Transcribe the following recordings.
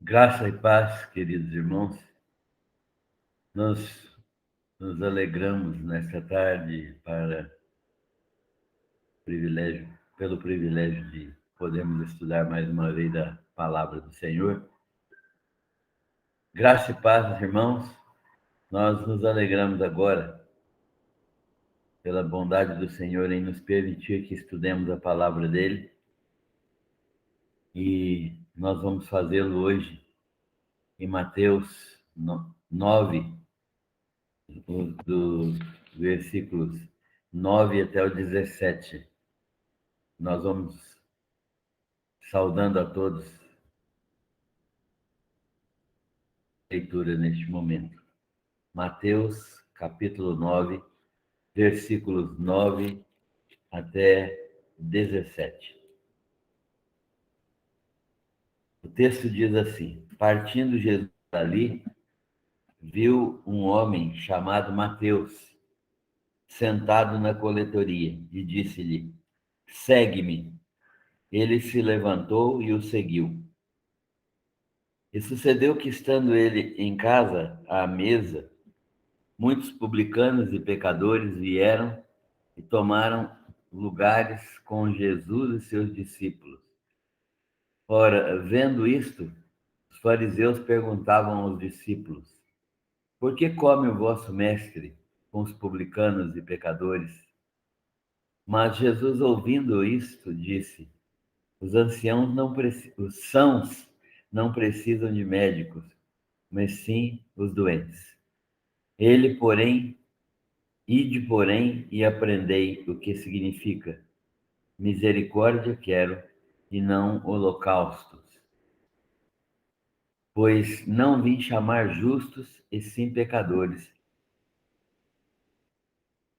Graça e paz, queridos irmãos. Nós nos alegramos nesta tarde pelo privilégio de podermos estudar mais uma vez a palavra do Senhor. Graça e paz, irmãos. Nós nos alegramos agora pela bondade do Senhor em nos permitir que estudemos a palavra dele. E nós vamos fazê-lo hoje em Mateus 9, dos versículos 9 até o 17. Nós vamos saudando a todos a leitura neste momento. Mateus, capítulo 9, versículos 9 até 17. O texto diz assim: partindo Jesus dali, viu um homem chamado Mateus sentado na coletoria e disse-lhe: segue-me. Ele se levantou e o seguiu. E sucedeu que, estando ele em casa, à mesa, muitos publicanos e pecadores vieram e tomaram lugares com Jesus e seus discípulos. Ora, vendo isto, os fariseus perguntavam aos discípulos: por que come o vosso mestre com os publicanos e pecadores? Mas Jesus, ouvindo isto, disse: os sãos não precisam de médicos, mas sim os doentes. Ide, porém, e aprendei o que significa: misericórdia quero e não holocaustos. Pois não vim chamar justos, e sim pecadores.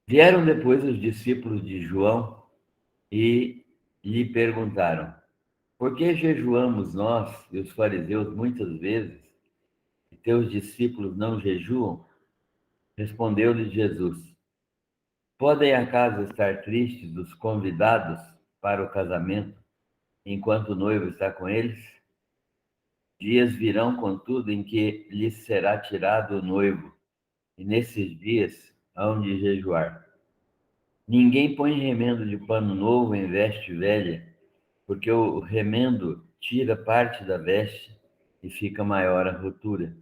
Vieram depois os discípulos de João e lhe perguntaram: por que jejuamos nós e os fariseus muitas vezes, e teus discípulos não jejuam? Respondeu-lhe Jesus: podem acaso estar tristes os convidados para o casamento, enquanto o noivo está com eles? Dias virão, contudo, em que lhes será tirado o noivo, e nesses dias hão de jejuar. Ninguém põe remendo de pano novo em veste velha, porque o remendo tira parte da veste e fica maior a rotura.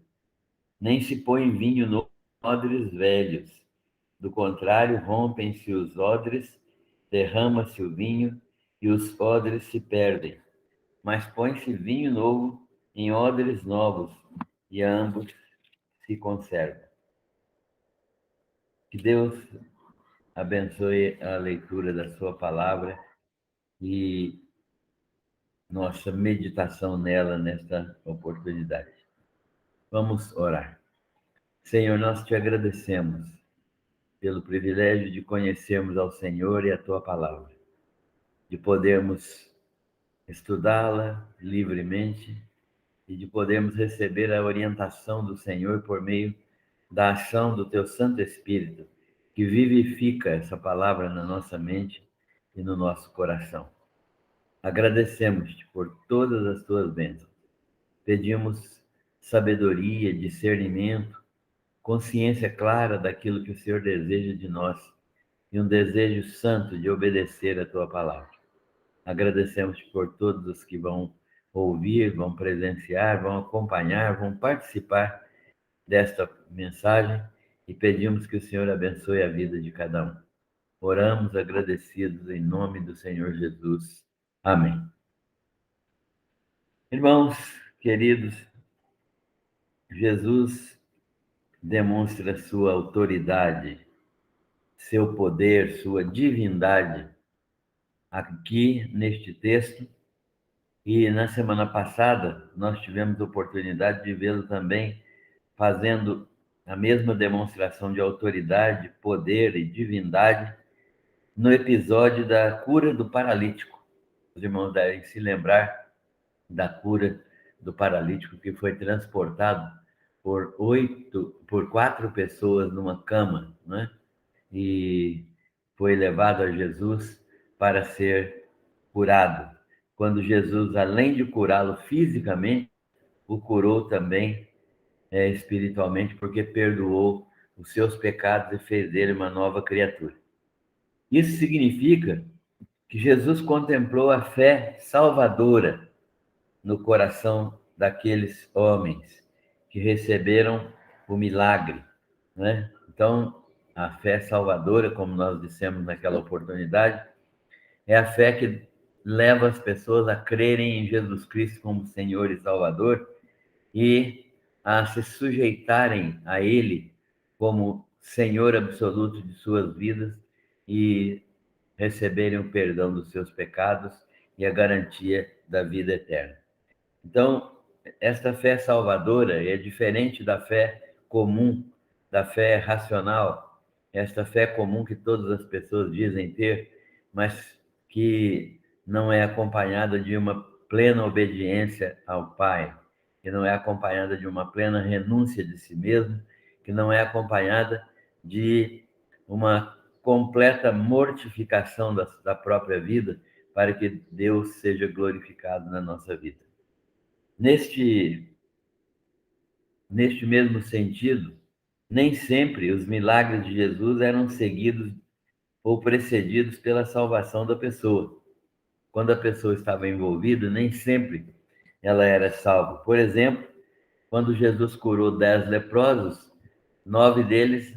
Nem se põe vinho novo em odres velhos. Do contrário, rompem-se os odres, derrama-se o vinho e os odres se perdem. Mas põe-se vinho novo em odres novos e ambos se conservam. Que Deus abençoe a leitura da sua palavra e nossa meditação nela nesta oportunidade. Vamos orar. Senhor, nós te agradecemos pelo privilégio de conhecermos ao Senhor e a tua palavra, de podermos estudá-la livremente e de podermos receber a orientação do Senhor por meio da ação do teu Santo Espírito, que vivifica essa palavra na nossa mente e no nosso coração. Agradecemos-te por todas as tuas bênçãos. Pedimos sabedoria, discernimento, consciência clara daquilo que o Senhor deseja de nós e um desejo santo de obedecer a tua palavra. Agradecemos por todos os que vão ouvir, vão presenciar, vão acompanhar, vão participar desta mensagem e pedimos que o Senhor abençoe a vida de cada um. Oramos agradecidos em nome do Senhor Jesus. Amém. Irmãos queridos, Jesus demonstra sua autoridade, seu poder, sua divindade aqui neste texto. E na semana passada nós tivemos a oportunidade de vê-lo também fazendo a mesma demonstração de autoridade, poder e divindade no episódio da cura do paralítico. Os irmãos devem se lembrar da cura do paralítico que foi transportado por 4 pessoas numa cama, né? E foi levado a Jesus para ser curado. Quando Jesus, além de curá-lo fisicamente, o curou também espiritualmente, porque perdoou os seus pecados e fez dele uma nova criatura. Isso significa que Jesus contemplou a fé salvadora no coração daqueles homens que receberam o milagre, né? Então, a fé salvadora, como nós dissemos naquela oportunidade, é a fé que leva as pessoas a crerem em Jesus Cristo como Senhor e Salvador e a se sujeitarem a Ele como Senhor absoluto de suas vidas e receberem o perdão dos seus pecados e a garantia da vida eterna. Então, esta fé salvadora é diferente da fé comum, da fé racional, esta fé comum que todas as pessoas dizem ter, mas que não é acompanhada de uma plena obediência ao Pai, que não é acompanhada de uma plena renúncia de si mesmo, que não é acompanhada de uma completa mortificação da própria vida para que Deus seja glorificado na nossa vida. Neste mesmo sentido, nem sempre os milagres de Jesus eram seguidos ou precedidos pela salvação da pessoa. Quando a pessoa estava envolvida, nem sempre ela era salva. Por exemplo, quando Jesus curou 10 leprosos, 9 deles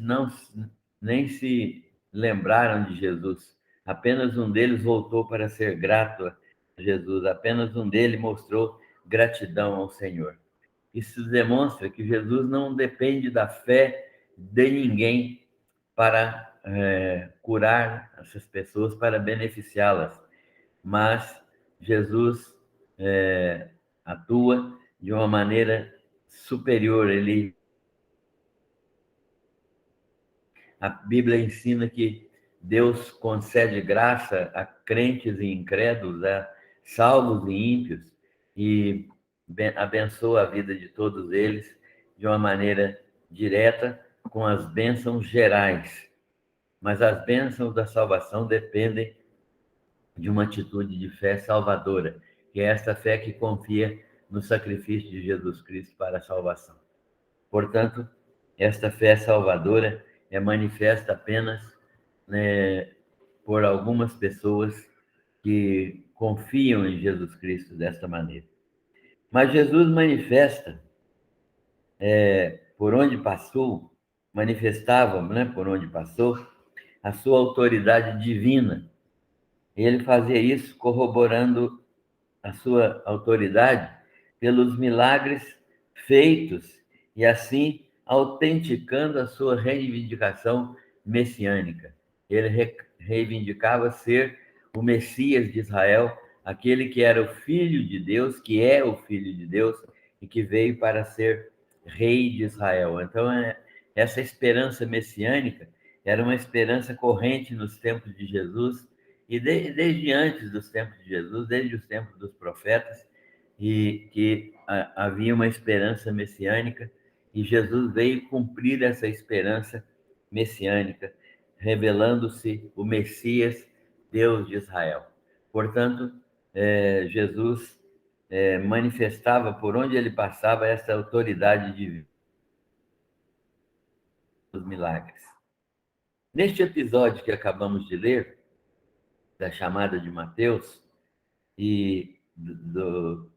nem se lembraram de Jesus. Apenas um deles voltou para ser grato a Jesus. Apenas um deles mostrou gratidão ao Senhor. Isso demonstra que Jesus não depende da fé de ninguém para curar essas pessoas, para beneficiá-las, mas Jesus atua de uma maneira superior. A Bíblia ensina que Deus concede graça a crentes e incrédulos, a salvos e ímpios, e abençoa a vida de todos eles de uma maneira direta, com as bênçãos gerais. Mas as bênçãos da salvação dependem de uma atitude de fé salvadora, que é esta fé que confia no sacrifício de Jesus Cristo para a salvação. Portanto, esta fé salvadora é manifesta apenas por algumas pessoas que confiam em Jesus Cristo desta maneira. Mas Jesus manifesta, por onde passou, manifestava, por onde passou, a sua autoridade divina. Ele fazia isso corroborando a sua autoridade pelos milagres feitos e assim autenticando a sua reivindicação messiânica. Ele reivindicava ser o Messias de Israel, aquele que era o Filho de Deus, que é o Filho de Deus e que veio para ser Rei de Israel. Então, essa esperança messiânica era uma esperança corrente nos tempos de Jesus e desde antes dos tempos de Jesus, desde os tempos dos profetas, e que havia uma esperança messiânica, e Jesus veio cumprir essa esperança messiânica, revelando-se o Messias, Deus de Israel. Portanto, Jesus manifestava por onde ele passava essa autoridade divina dos milagres. Neste episódio que acabamos de ler, da chamada de Mateus, e do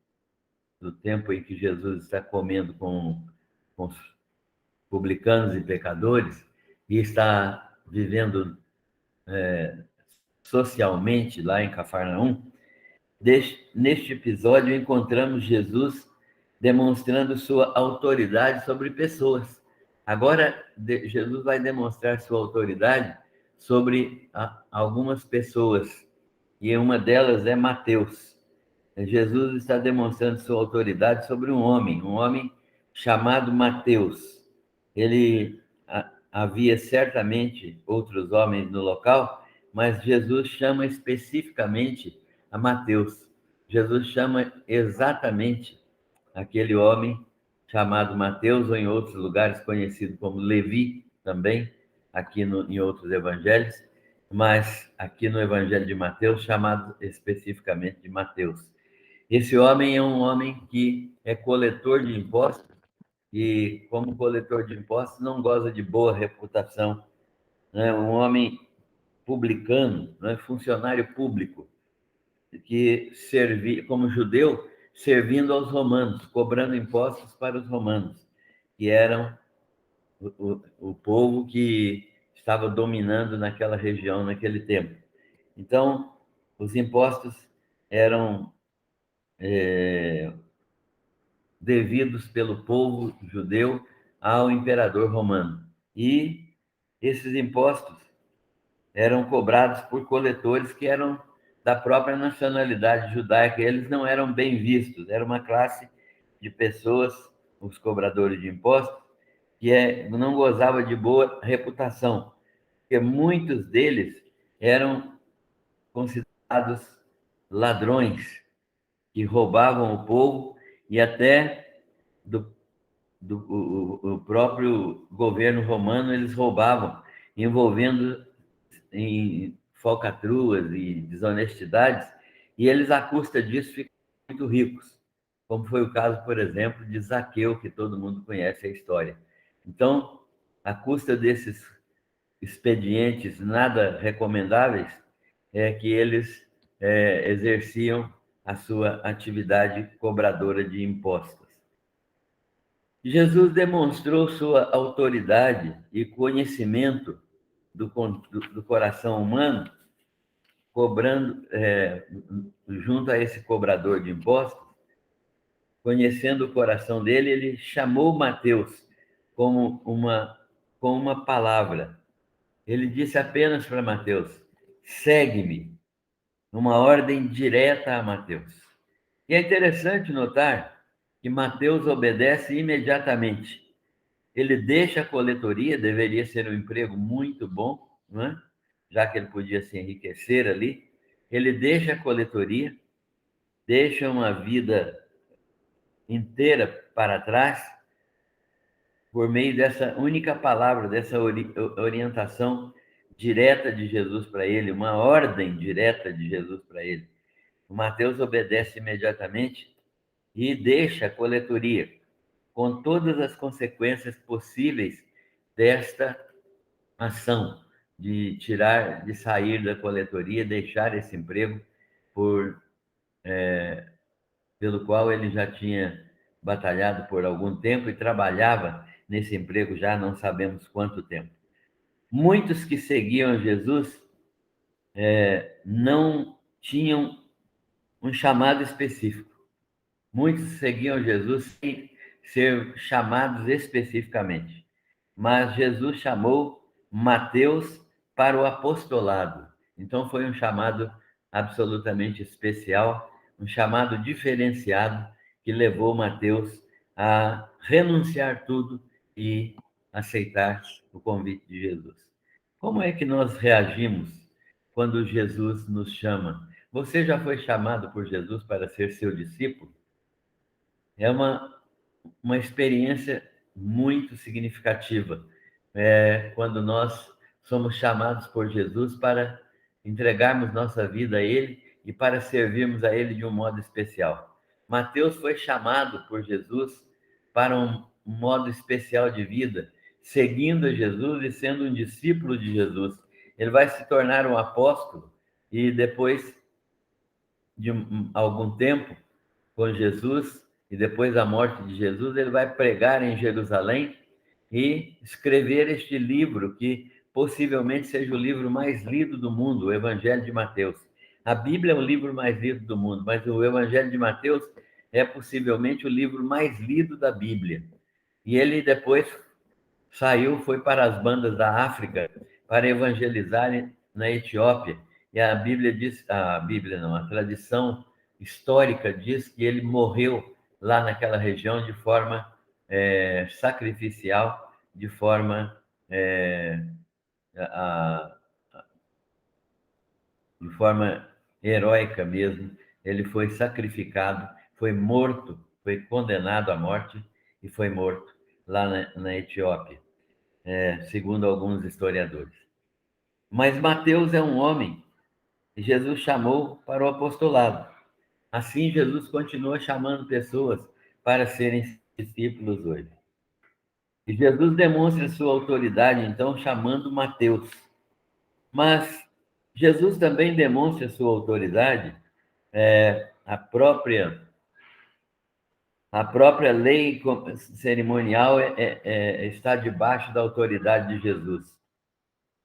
tempo em que Jesus está comendo com os publicanos e pecadores, e está vivendo socialmente lá em Cafarnaum, neste episódio encontramos Jesus demonstrando sua autoridade sobre pessoas. Agora, Jesus vai demonstrar sua autoridade sobre algumas pessoas, e uma delas é Mateus. Jesus está demonstrando sua autoridade sobre um homem chamado Mateus. Havia certamente outros homens no local, mas Jesus chama especificamente a Mateus. Jesus chama exatamente aquele homem chamado Mateus, ou em outros lugares conhecido como Levi também, aqui em outros evangelhos, mas aqui no evangelho de Mateus, chamado especificamente de Mateus. Esse homem é um homem que é coletor de impostos e, como coletor de impostos, não goza de boa reputação. É um homem publicano, não é funcionário público, que servia como judeu, servindo aos romanos, cobrando impostos para os romanos, que eram o povo que estava dominando naquela região naquele tempo. Então, os impostos eram devidos pelo povo judeu ao imperador romano. E esses impostos eram cobrados por coletores que eram da própria nacionalidade judaica. Eles não eram bem vistos, era uma classe de pessoas, os cobradores de impostos, que não gozava de boa reputação, porque muitos deles eram considerados ladrões, que roubavam o povo e até o próprio governo romano eles roubavam, envolvendo em falcatruas e desonestidades, e eles, à custa disso, ficam muito ricos, como foi o caso, por exemplo, de Zaqueu, que todo mundo conhece a história. Então, à custa desses expedientes nada recomendáveis, é que eles exerciam a sua atividade cobradora de impostos. Jesus demonstrou sua autoridade e conhecimento do coração humano, cobrando, junto a esse cobrador de impostos, conhecendo o coração dele, ele chamou Mateus com uma palavra. Ele disse apenas para Mateus: segue-me, uma ordem direta a Mateus. E é interessante notar que Mateus obedece imediatamente. Ele deixa a coletoria, deveria ser um emprego muito bom, não é? Já que ele podia se enriquecer ali. Ele deixa a coletoria, deixa uma vida inteira para trás, por meio dessa única palavra, dessa orientação direta de Jesus para ele, uma ordem direta de Jesus para ele. O Mateus obedece imediatamente e deixa a coletoria, com todas as consequências possíveis desta ação de tirar, de sair da coletoria, deixar esse emprego pelo qual ele já tinha batalhado por algum tempo e trabalhava nesse emprego já não sabemos quanto tempo. Muitos que seguiam Jesus não tinham um chamado específico. Muitos seguiam Jesus sem ser chamados especificamente. Mas Jesus chamou Mateus para o apostolado. Então foi um chamado absolutamente especial, um chamado diferenciado que levou Mateus a renunciar tudo e aceitar o convite de Jesus. Como é que nós reagimos quando Jesus nos chama? Você já foi chamado por Jesus para ser seu discípulo? É uma experiência muito significativa, quando nós somos chamados por Jesus para entregarmos nossa vida a Ele e para servirmos a Ele de um modo especial. Mateus foi chamado por Jesus para um modo especial de vida, seguindo a Jesus e sendo um discípulo de Jesus. Ele vai se tornar um apóstolo e depois de algum tempo com Jesus e depois da morte de Jesus, ele vai pregar em Jerusalém e escrever este livro que possivelmente seja o livro mais lido do mundo, o Evangelho de Mateus. A Bíblia é o livro mais lido do mundo, mas o Evangelho de Mateus é possivelmente o livro mais lido da Bíblia. E ele depois saiu, foi para as bandas da África para evangelizar na Etiópia. E a Bíblia diz, a Bíblia não, a tradição histórica diz que ele morreu lá naquela região de forma sacrificial, de forma a, de forma heróica mesmo. Ele foi sacrificado, foi morto, foi condenado à morte e foi morto lá na Etiópia, segundo alguns historiadores. Mas Mateus é um homem que Jesus chamou para o apostolado. Assim, Jesus continua chamando pessoas para serem discípulos hoje. E Jesus demonstra sua autoridade, então, chamando Mateus. Mas Jesus também demonstra sua autoridade, a própria lei cerimonial está debaixo da autoridade de Jesus.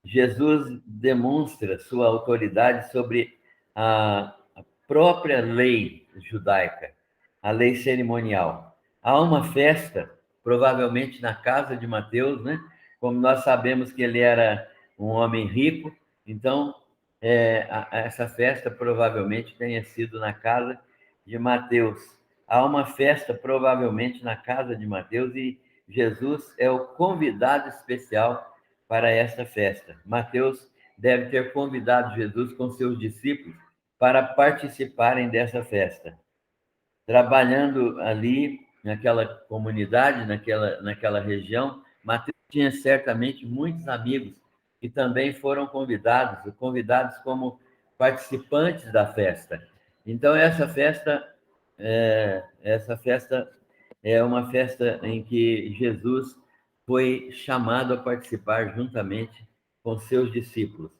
Jesus demonstra sua autoridade sobre a própria lei judaica, a lei cerimonial. Há uma festa, provavelmente na casa de Mateus, né? Como nós sabemos que ele era um homem rico, então essa festa provavelmente tenha sido na casa de Mateus. Há uma festa provavelmente na casa de Mateus e Jesus é o convidado especial para esta festa. Mateus deve ter convidado Jesus com seus discípulos para participarem dessa festa. Trabalhando ali naquela comunidade, naquela região, Mateus tinha certamente muitos amigos que também foram convidados como participantes da festa. Então, essa festa é uma festa em que Jesus foi chamado a participar juntamente com seus discípulos.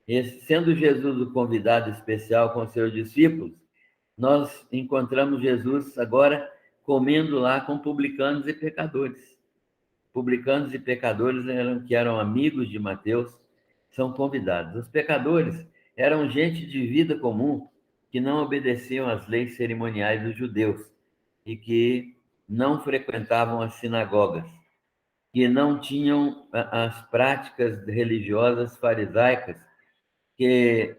E, sendo Jesus o convidado especial com seus discípulos, nós encontramos Jesus agora comendo lá com publicanos e pecadores. Publicanos e pecadores que eram amigos de Mateus, são convidados. Os pecadores eram gente de vida comum que não obedeciam às leis cerimoniais dos judeus e que não frequentavam as sinagogas, que não tinham as práticas religiosas farisaicas, que,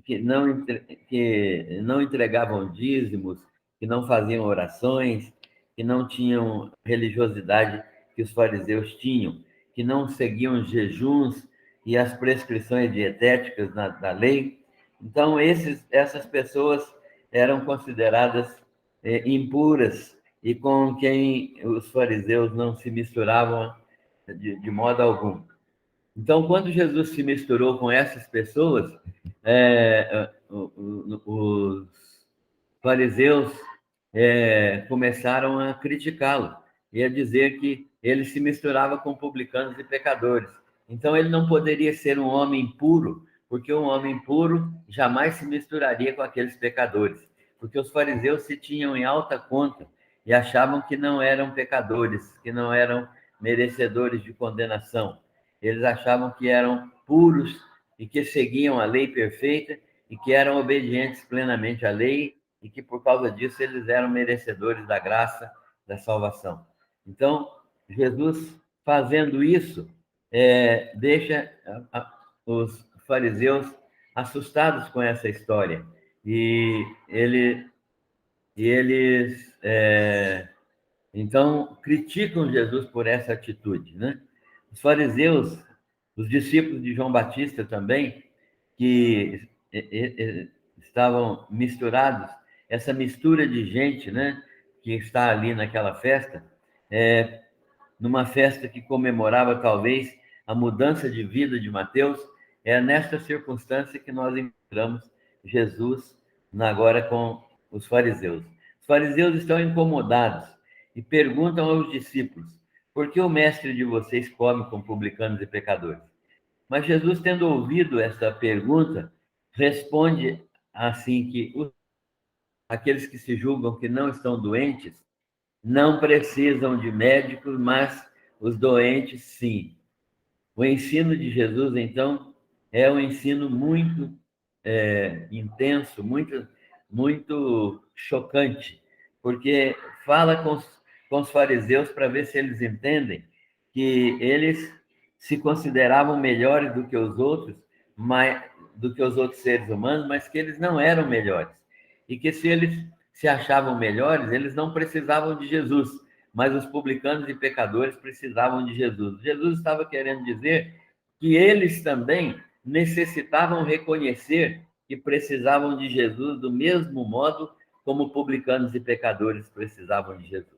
que não entregavam dízimos, que não faziam orações, que não tinham religiosidade que os fariseus tinham, que não seguiam jejuns e as prescrições dietéticas da lei. Então, essas pessoas eram consideradas impuras e com quem os fariseus não se misturavam de modo algum. Então, quando Jesus se misturou com essas pessoas, os fariseus começaram a criticá-lo e a dizer que ele se misturava com publicanos e pecadores. Então, ele não poderia ser um homem puro, porque um homem puro jamais se misturaria com aqueles pecadores, porque os fariseus se tinham em alta conta e achavam que não eram pecadores, que não eram merecedores de condenação. Eles achavam que eram puros e que seguiam a lei perfeita e que eram obedientes plenamente à lei e que, por causa disso, eles eram merecedores da graça, da salvação. Então, Jesus, fazendo isso, deixa os fariseus assustados com essa história. E eles, então, criticam Jesus por essa atitude, né? Os fariseus, os discípulos de João Batista também, que estavam misturados, essa mistura de gente, né, que está ali naquela festa, numa festa que comemorava talvez a mudança de vida de Mateus, é nesta circunstância que nós encontramos Jesus agora com os fariseus. Os fariseus estão incomodados e perguntam aos discípulos: por que o mestre de vocês come com publicanos e pecadores? Mas Jesus, tendo ouvido essa pergunta, responde assim que aqueles que se julgam que não estão doentes não precisam de médicos, mas os doentes sim. O ensino de Jesus, então, é um ensino muito intenso, muito chocante, porque fala com os fariseus para ver se eles entendem que eles se consideravam melhores do que os outros, do que os outros seres humanos, mas que eles não eram melhores. E que se eles se achavam melhores, eles não precisavam de Jesus, mas os publicanos e pecadores precisavam de Jesus. Jesus estava querendo dizer que eles também necessitavam reconhecer que precisavam de Jesus do mesmo modo como publicanos e pecadores precisavam de Jesus.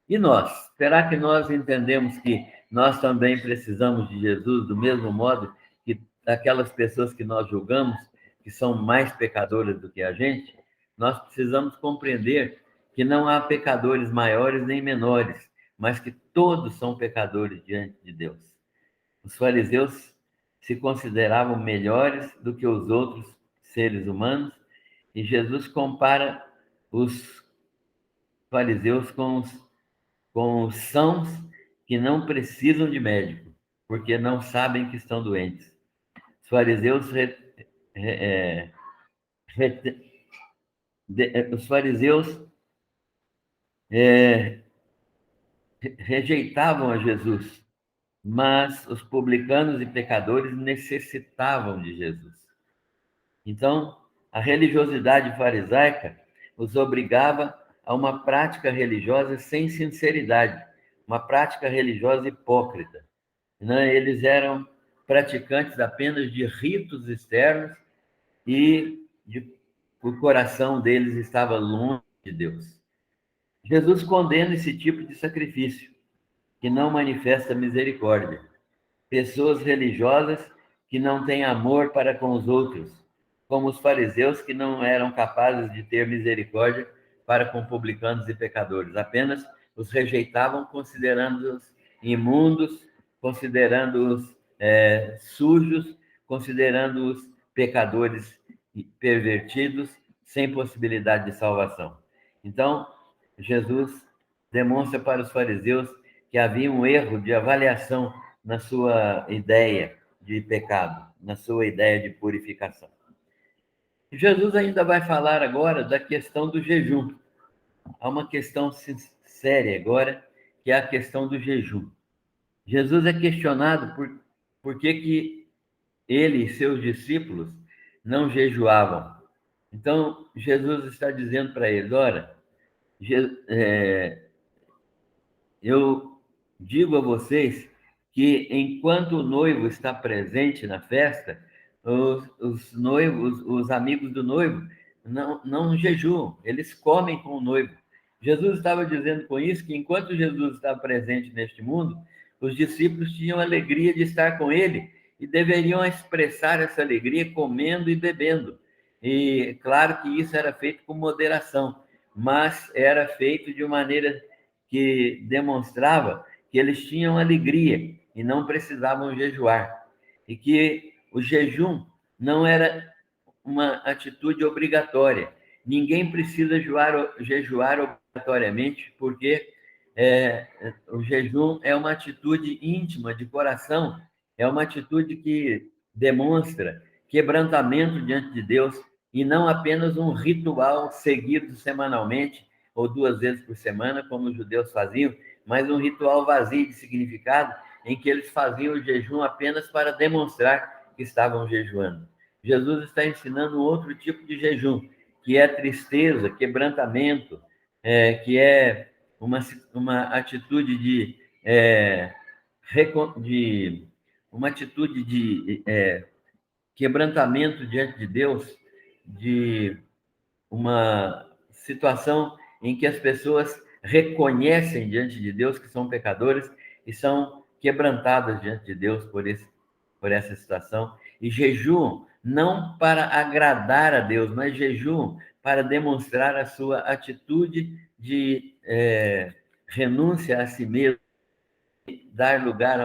E nós? Será que nós entendemos que nós também precisamos de Jesus do mesmo modo que aquelas pessoas que nós julgamos, que são mais pecadoras do que a gente? nós precisamos compreender que não há pecadores maiores nem menores, mas que todos são pecadores diante de Deus. Os fariseus se consideravam melhores do que os outros seres humanos, e Jesus compara os fariseus com os sãos que não precisam de médico, porque não sabem que estão doentes. Os fariseus, os fariseus rejeitavam a Jesus, mas os publicanos e pecadores necessitavam de Jesus. Então, a religiosidade farisaica os obrigava a uma prática religiosa sem sinceridade, uma prática religiosa hipócrita. Eles eram praticantes apenas de ritos externos e o coração deles estava longe de Deus. Jesus condena esse tipo de sacrifício, que não manifesta misericórdia. Pessoas religiosas que não têm amor para com os outros, como os fariseus que não eram capazes de ter misericórdia para com publicanos e pecadores, apenas os rejeitavam, considerando-os imundos, considerando-os sujos, considerando-os pecadores pervertidos, sem possibilidade de salvação. Então, Jesus demonstra para os fariseus que havia um erro de avaliação na sua ideia de pecado, na sua ideia de purificação. Jesus ainda vai falar agora da questão do jejum. Há uma questão séria agora, que é a questão do jejum. Jesus é questionado por que ele e seus discípulos não jejuavam. Então, Jesus está dizendo para eles, olha, eu digo a vocês que enquanto o noivo está presente na festa, os noivos, os amigos do noivo, não jejuam, eles comem com o noivo. Jesus estava dizendo com isso que enquanto Jesus estava presente neste mundo, os discípulos tinham alegria de estar com ele e deveriam expressar essa alegria comendo e bebendo. E claro que isso era feito com moderação, mas era feito de maneira que demonstrava que eles tinham alegria e não precisavam jejuar. E que o jejum não era uma atitude obrigatória. Ninguém precisa jejuar obrigatoriamente, porque o jejum é uma atitude íntima, de coração, é uma atitude que demonstra quebrantamento diante de Deus e não apenas um ritual seguido semanalmente ou 2 vezes por semana, como os judeus faziam, mas um ritual vazio de significado, em que eles faziam o jejum apenas para demonstrar que estavam jejuando. Jesus está ensinando um outro tipo de jejum, que é tristeza, quebrantamento, que é uma atitude de uma atitude de quebrantamento diante de Deus, de uma situação em que as pessoas reconhecem diante de Deus que são pecadoras e são quebrantadas diante de Deus por essa situação, e jejuam não para agradar a Deus, mas jejuam para demonstrar a sua atitude de renúncia a si mesmo, dar lugar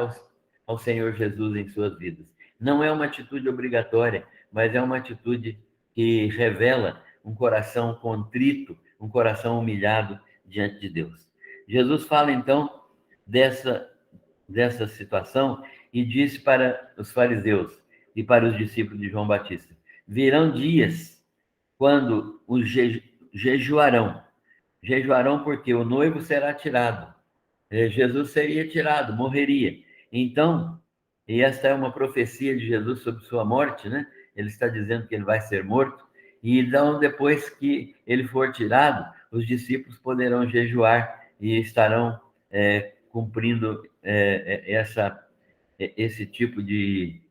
ao Senhor Jesus em suas vidas. Não é uma atitude obrigatória, mas é uma atitude que revela um coração contrito, um coração humilhado diante de Deus. Jesus fala, então, dessa situação e disse para os fariseus e para os discípulos de João Batista: virão dias quando os jejuarão. Jejuarão porque o noivo será tirado. Jesus seria tirado, morreria. Então, e esta é uma profecia de Jesus sobre sua morte, né? Ele está dizendo que ele vai ser morto. E então, depois que ele for tirado, os discípulos poderão jejuar e estarão cumprindo esse tipo de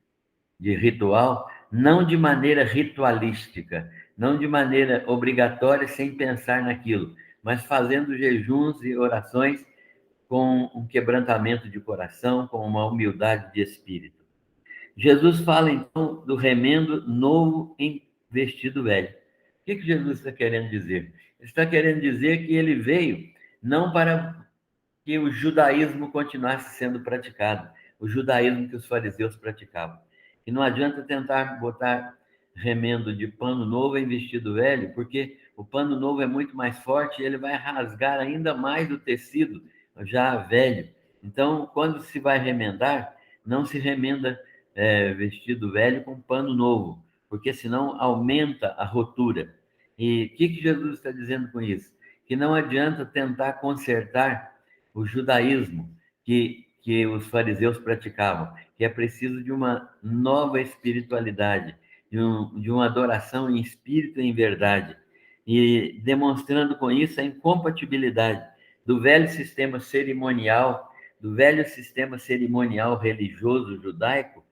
ritual, não de maneira ritualística, não de maneira obrigatória, sem pensar naquilo, mas fazendo jejuns e orações com um quebrantamento de coração, com uma humildade de espírito. Jesus fala, então, do remendo novo em vestido velho. O que Jesus está querendo dizer? Ele está querendo dizer que ele veio não para que o judaísmo continuasse sendo praticado, o judaísmo que os fariseus praticavam. E não adianta tentar botar remendo de pano novo em vestido velho, porque o pano novo é muito mais forte e ele vai rasgar ainda mais o tecido já velho. Então, quando se vai remendar, não se remenda vestido velho com pano novo, porque senão aumenta a rotura. E o que Jesus está dizendo com isso? Que não adianta tentar consertar o judaísmo que os fariseus praticavam, que é preciso de uma nova espiritualidade, de uma adoração em espírito e em verdade, e demonstrando com isso a incompatibilidade do velho sistema cerimonial, religioso judaico,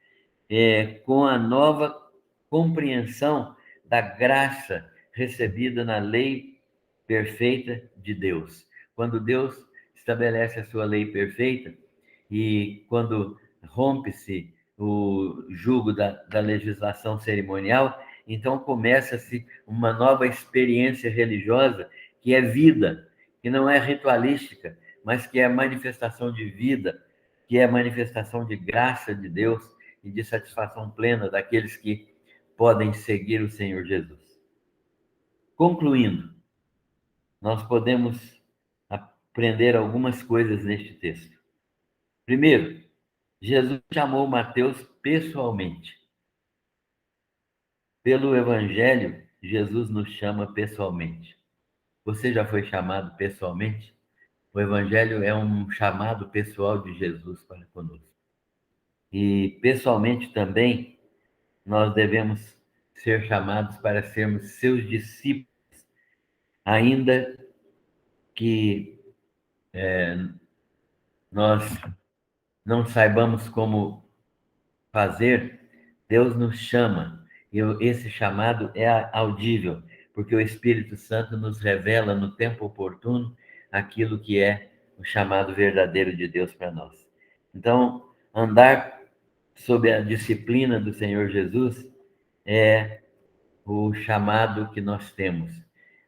com a nova compreensão da graça recebida na lei perfeita de Deus. Quando Deus estabelece a sua lei perfeita e quando rompe-se o jugo da legislação cerimonial, então começa-se uma nova experiência religiosa que é vida, que não é ritualística, mas que é manifestação de vida, que é manifestação de graça de Deus e de satisfação plena daqueles que podem seguir o Senhor Jesus. Concluindo, nós podemos aprender algumas coisas neste texto. Primeiro, Jesus chamou Mateus pessoalmente. Pelo Evangelho, Jesus nos chama pessoalmente. Você já foi chamado pessoalmente? O Evangelho é um chamado pessoal de Jesus para conosco. E pessoalmente também, nós devemos ser chamados para sermos seus discípulos, ainda que nós não saibamos como fazer, Deus nos chama. E esse chamado é audível, porque o Espírito Santo nos revela no tempo oportuno aquilo que é o chamado verdadeiro de Deus para nós. Então, andar sob a disciplina do Senhor Jesus é o chamado que nós temos.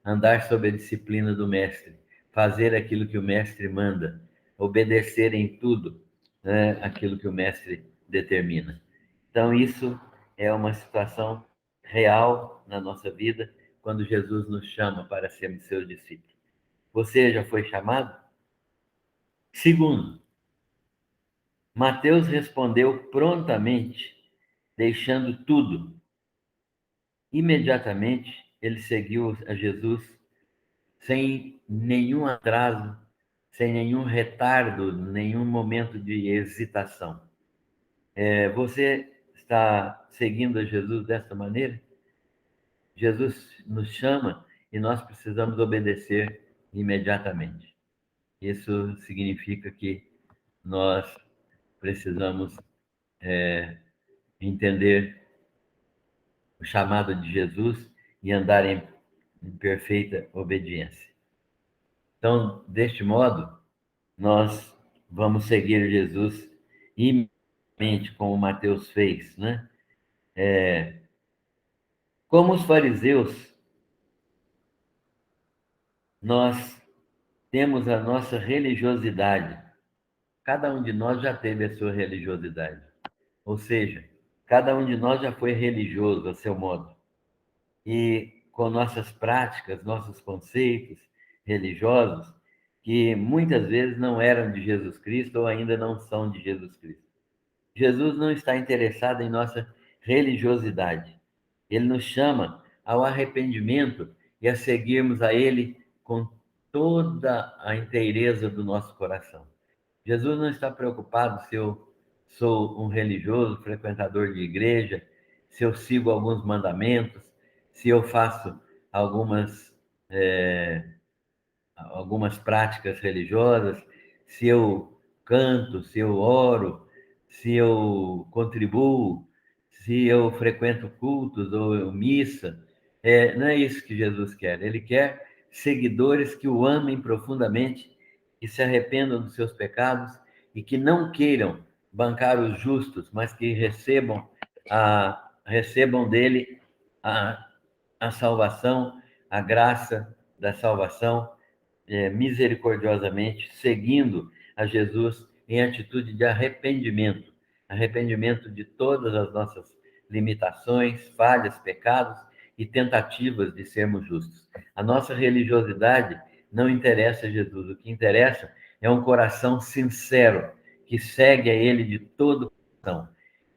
Andar sob a disciplina do Mestre, fazer aquilo que o Mestre manda, obedecer em tudo, né, aquilo que o Mestre determina. Então, isso é uma situação real na nossa vida, quando Jesus nos chama para sermos seus discípulos. Você já foi chamado? Segundo, Mateus respondeu prontamente, deixando tudo. Imediatamente, ele seguiu a Jesus sem nenhum atraso, sem nenhum retardo, nenhum momento de hesitação. Você está seguindo a Jesus dessa maneira? Jesus nos chama e nós precisamos obedecer imediatamente. Isso significa que nós precisamos entender o chamado de Jesus e andar em perfeita obediência. Então, deste modo, nós vamos seguir Jesus imediatamente, como Mateus fez, né? Como os fariseus, nós temos a nossa religiosidade. Cada um de nós já teve a sua religiosidade. Ou seja, cada um de nós já foi religioso a seu modo. E com nossas práticas, nossos conceitos religiosos, que muitas vezes não eram de Jesus Cristo ou ainda não são de Jesus Cristo. Jesus não está interessado em nossa religiosidade. Ele nos chama ao arrependimento e a seguirmos a Ele com toda a inteireza do nosso coração. Jesus não está preocupado se eu sou um religioso, frequentador de igreja, se eu sigo alguns mandamentos, se eu faço algumas, algumas práticas religiosas, se eu canto, se eu oro, se eu contribuo, se eu frequento cultos ou missa. Não é isso que Jesus quer. Ele quer seguidores que o amem profundamente, que se arrependam dos seus pecados e que não queiram bancar os justos, mas que recebam dele a salvação, a graça da salvação, misericordiosamente, seguindo a Jesus em atitude de arrependimento, arrependimento de todas as nossas limitações, falhas, pecados e tentativas de sermos justos. A nossa religiosidade não interessa a Jesus, o que interessa é um coração sincero, que segue a Ele de todo o coração,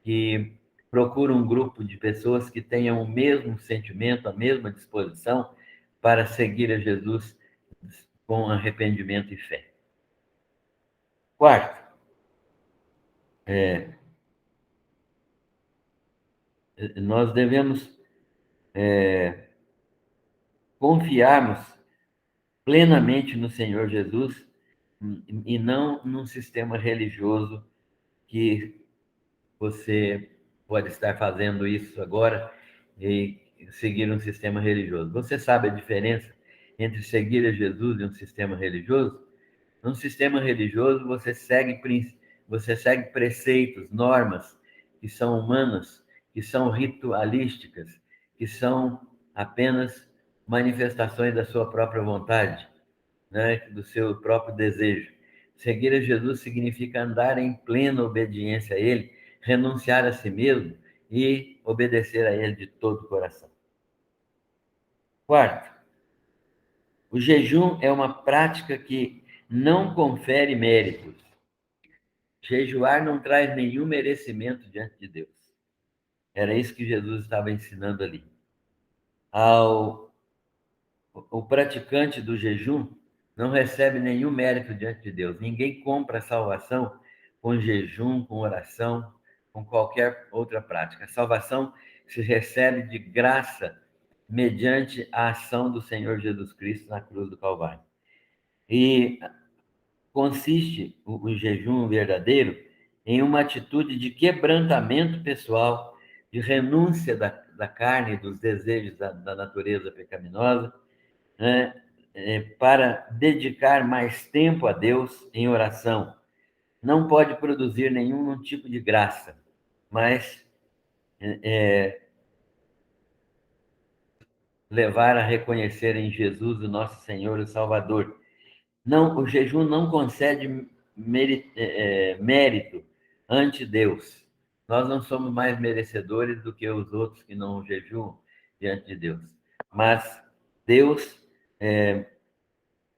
que procura um grupo de pessoas que tenham o mesmo sentimento, a mesma disposição para seguir a Jesus com arrependimento e fé. Quarto, nós devemos confiarmos plenamente no Senhor Jesus e não num sistema religioso que você pode estar fazendo isso agora e seguir um sistema religioso. Você sabe a diferença entre seguir a Jesus e um sistema religioso? Num sistema religioso, você segue preceitos, normas que são humanas, que são ritualísticas, que são apenas manifestações da sua própria vontade, né? Do seu próprio desejo. Seguir a Jesus significa andar em plena obediência a Ele, renunciar a si mesmo e obedecer a Ele de todo o coração. Quarto, o jejum é uma prática que não confere méritos. Jejuar não traz nenhum merecimento diante de Deus. Era isso que Jesus estava ensinando ali. O praticante do jejum não recebe nenhum mérito diante de Deus. Ninguém compra a salvação com jejum, com oração, com qualquer outra prática. A salvação se recebe de graça mediante a ação do Senhor Jesus Cristo na cruz do Calvário. E consiste o jejum verdadeiro em uma atitude de quebrantamento pessoal, de renúncia da carne, dos desejos da natureza pecaminosa, né, para dedicar mais tempo a Deus em oração. Não pode produzir nenhum tipo de graça, mas levar a reconhecer em Jesus o nosso Senhor e Salvador. Não, o jejum não concede mérito ante Deus. Nós não somos mais merecedores do que os outros que não jejuam diante de Deus. Mas Deus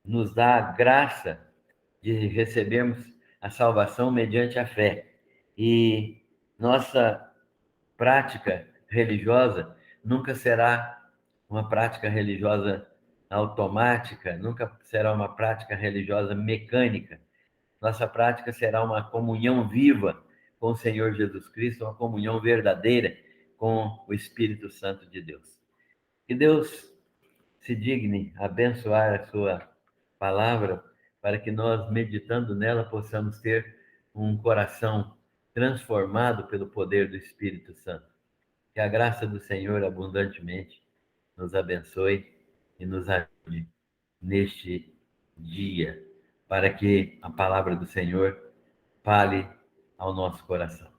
nos dá a graça de recebermos a salvação mediante a fé. E nossa prática religiosa nunca será uma prática religiosa automática, nunca será uma prática religiosa mecânica. Nossa prática será uma comunhão viva com o Senhor Jesus Cristo, uma comunhão verdadeira com o Espírito Santo de Deus. Que Deus se digne abençoar a sua palavra para que nós, meditando nela, possamos ter um coração transformado pelo poder do Espírito Santo. Que a graça do Senhor abundantemente nos abençoe e nos ajude neste dia, para que a palavra do Senhor fale ao nosso coração.